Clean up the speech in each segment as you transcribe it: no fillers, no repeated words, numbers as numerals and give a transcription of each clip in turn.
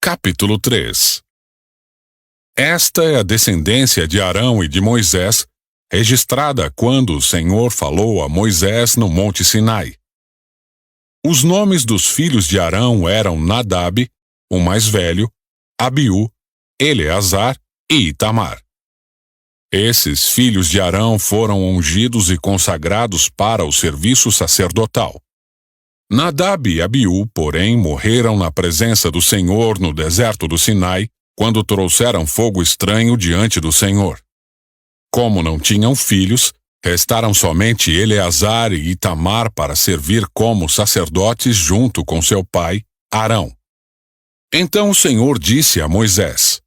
Capítulo 3. Esta é a descendência de Arão e de Moisés, registrada quando o Senhor falou a Moisés no Monte Sinai. Os nomes dos filhos de Arão eram Nadab, o mais velho, Abiú, Eleazar e Itamar. Esses filhos de Arão foram ungidos e consagrados para o serviço sacerdotal. Nadab e Abiú, porém, morreram na presença do Senhor no deserto do Sinai, quando trouxeram fogo estranho diante do Senhor. Como não tinham filhos, restaram somente Eleazar e Itamar para servir como sacerdotes junto com seu pai, Arão. Então o Senhor disse a Moisés: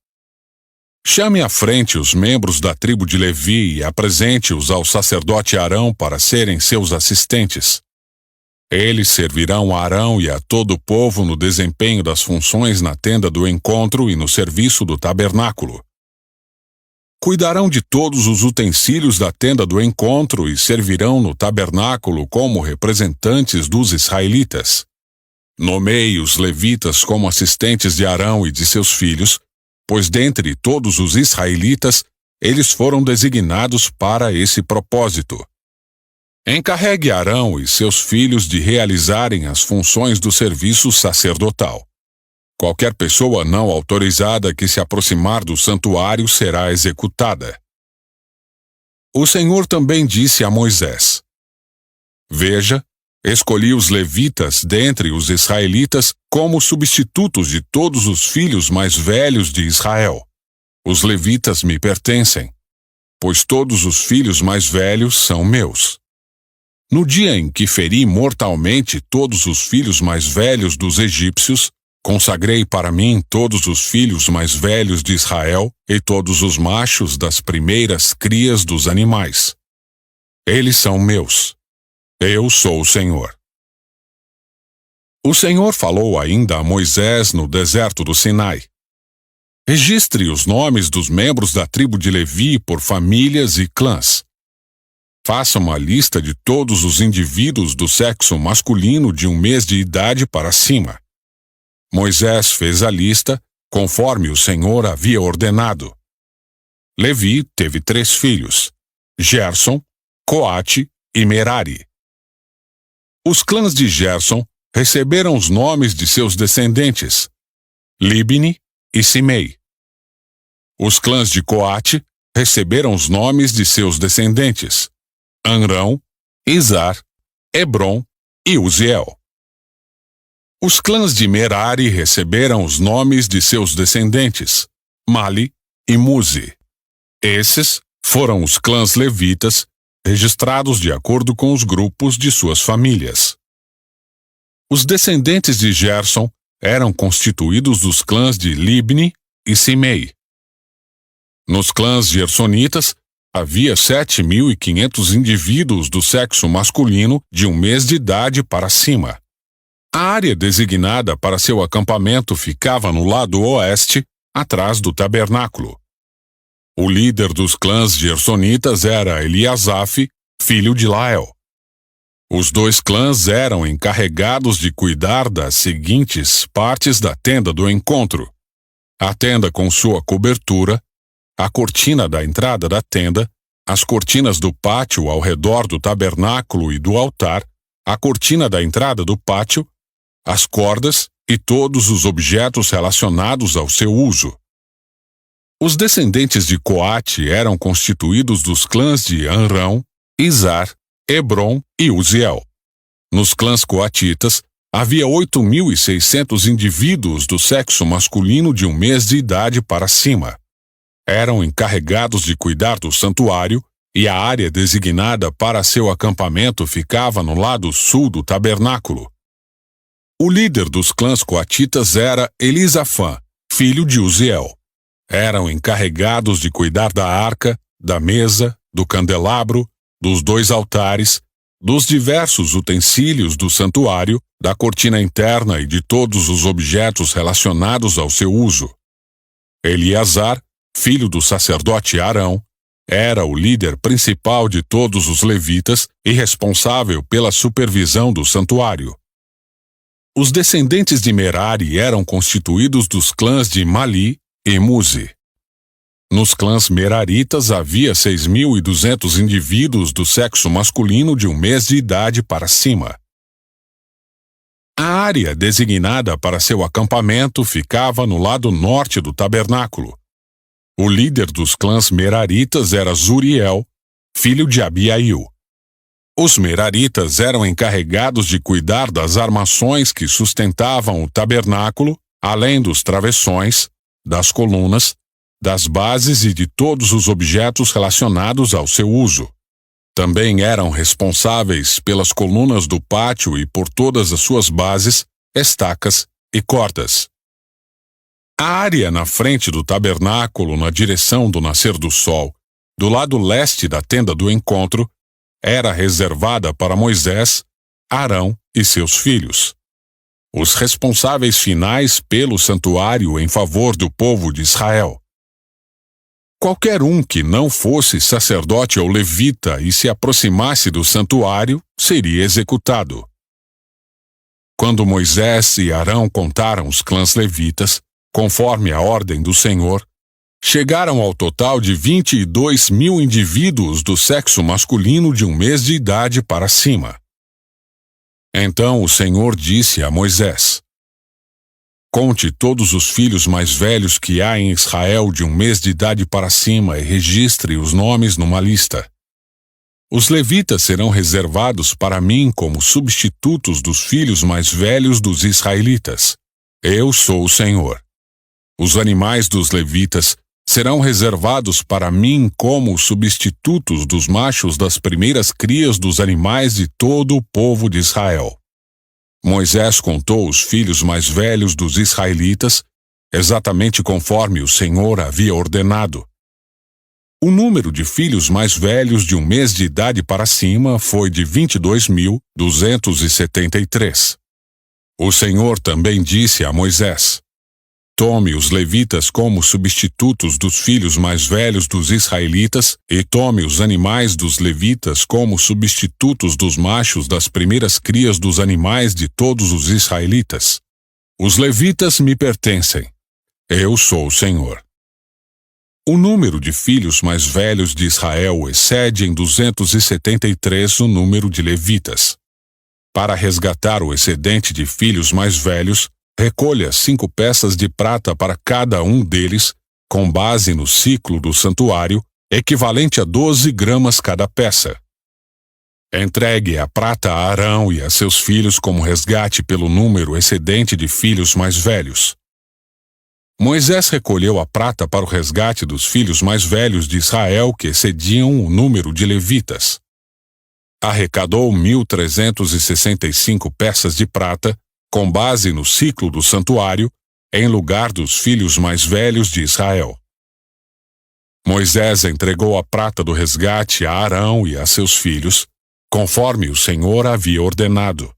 Chame à frente os membros da tribo de Levi e apresente-os ao sacerdote Arão para serem seus assistentes. Eles servirão a Arão e a todo o povo no desempenho das funções na tenda do encontro e no serviço do tabernáculo. Cuidarão de todos os utensílios da tenda do encontro e servirão no tabernáculo como representantes dos israelitas. Nomeie os levitas como assistentes de Arão e de seus filhos, pois dentre todos os israelitas, eles foram designados para esse propósito. Encarregue Arão e seus filhos de realizarem as funções do serviço sacerdotal. Qualquer pessoa não autorizada que se aproximar do santuário será executada. O Senhor também disse a Moisés: Veja, escolhi os levitas dentre os israelitas como substitutos de todos os filhos mais velhos de Israel. Os levitas me pertencem, pois todos os filhos mais velhos são meus. No dia em que feri mortalmente todos os filhos mais velhos dos egípcios, consagrei para mim todos os filhos mais velhos de Israel e todos os machos das primeiras crias dos animais. Eles são meus. Eu sou o Senhor. O Senhor falou ainda a Moisés no deserto do Sinai: Registre os nomes dos membros da tribo de Levi por famílias e clãs. Faça uma lista de todos os indivíduos do sexo masculino de 1 mês de idade para cima. Moisés fez a lista, conforme o Senhor havia ordenado. Levi teve 3 filhos: Gerson, Coate e Merari. Os clãs de Gerson receberam os nomes de seus descendentes, Libni e Simei. Os clãs de Coate receberam os nomes de seus descendentes, Amrão, Izar, Hebron e Uziel. Os clãs de Merari receberam os nomes de seus descendentes, Mali e Muzi. Esses foram os clãs levitas, registrados de acordo com os grupos de suas famílias. Os descendentes de Gerson eram constituídos dos clãs de Libni e Simei. Nos clãs gersonitas, havia 7.500 indivíduos do sexo masculino de 1 mês de idade para cima. A área designada para seu acampamento ficava no lado oeste, atrás do tabernáculo. O líder dos clãs gersonitas era Eliasaf, filho de Lael. Os 2 clãs eram encarregados de cuidar das seguintes partes da tenda do encontro: a tenda com sua cobertura, a cortina da entrada da tenda, as cortinas do pátio ao redor do tabernáculo e do altar, a cortina da entrada do pátio, as cordas e todos os objetos relacionados ao seu uso. Os descendentes de Coate eram constituídos dos clãs de Amrão, Izar, Hebron e Uziel. Nos clãs coatitas, havia 8.600 indivíduos do sexo masculino de 1 mês de idade para cima. Eram encarregados de cuidar do santuário e a área designada para seu acampamento ficava no lado sul do tabernáculo. O líder dos clãs coatitas era Elisafã, filho de Uziel. Eram encarregados de cuidar da arca, da mesa, do candelabro, dos 2 altares, dos diversos utensílios do santuário, da cortina interna e de todos os objetos relacionados ao seu uso. Eleazar, filho do sacerdote Arão, era o líder principal de todos os levitas e responsável pela supervisão do santuário. Os descendentes de Merari eram constituídos dos clãs de Mali e Muzi. Nos clãs meraritas havia 6.200 indivíduos do sexo masculino de 1 mês de idade para cima. A área designada para seu acampamento ficava no lado norte do tabernáculo. O líder dos clãs meraritas era Zuriel, filho de Abiail. Os meraritas eram encarregados de cuidar das armações que sustentavam o tabernáculo, além dos travessões, das colunas, das bases e de todos os objetos relacionados ao seu uso. Também eram responsáveis pelas colunas do pátio e por todas as suas bases, estacas e cordas. A área na frente do tabernáculo, na direção do nascer do sol, do lado leste da tenda do encontro, era reservada para Moisés, Arão e seus filhos, os responsáveis finais pelo santuário em favor do povo de Israel. Qualquer um que não fosse sacerdote ou levita e se aproximasse do santuário seria executado. Quando Moisés e Arão contaram os clãs levitas, conforme a ordem do Senhor, chegaram ao total de 22.000 indivíduos do sexo masculino de 1 mês de idade para cima. Então o Senhor disse a Moisés: Conte todos os filhos mais velhos que há em Israel de 1 mês de idade para cima e registre os nomes numa lista. Os levitas serão reservados para mim como substitutos dos filhos mais velhos dos israelitas. Eu sou o Senhor. Os animais dos levitas serão reservados para mim como substitutos dos machos das primeiras crias dos animais de todo o povo de Israel. Moisés contou os filhos mais velhos dos israelitas, exatamente conforme o Senhor havia ordenado. O número de filhos mais velhos de 1 mês de idade para cima foi de 22.273. O Senhor também disse a Moisés: Tome os levitas como substitutos dos filhos mais velhos dos israelitas e tome os animais dos levitas como substitutos dos machos das primeiras crias dos animais de todos os israelitas. Os levitas me pertencem. Eu sou o Senhor. O número de filhos mais velhos de Israel excede em 273 o número de levitas. Para resgatar o excedente de filhos mais velhos, recolha 5 peças de prata para cada um deles, com base no ciclo do santuário, equivalente a 12 gramas cada peça. Entregue a prata a Arão e a seus filhos como resgate pelo número excedente de filhos mais velhos. Moisés recolheu a prata para o resgate dos filhos mais velhos de Israel que excediam o número de levitas. Arrecadou 1.365 peças de prata, com base no ciclo do santuário, em lugar dos filhos mais velhos de Israel. Moisés entregou a prata do resgate a Arão e a seus filhos, conforme o Senhor havia ordenado.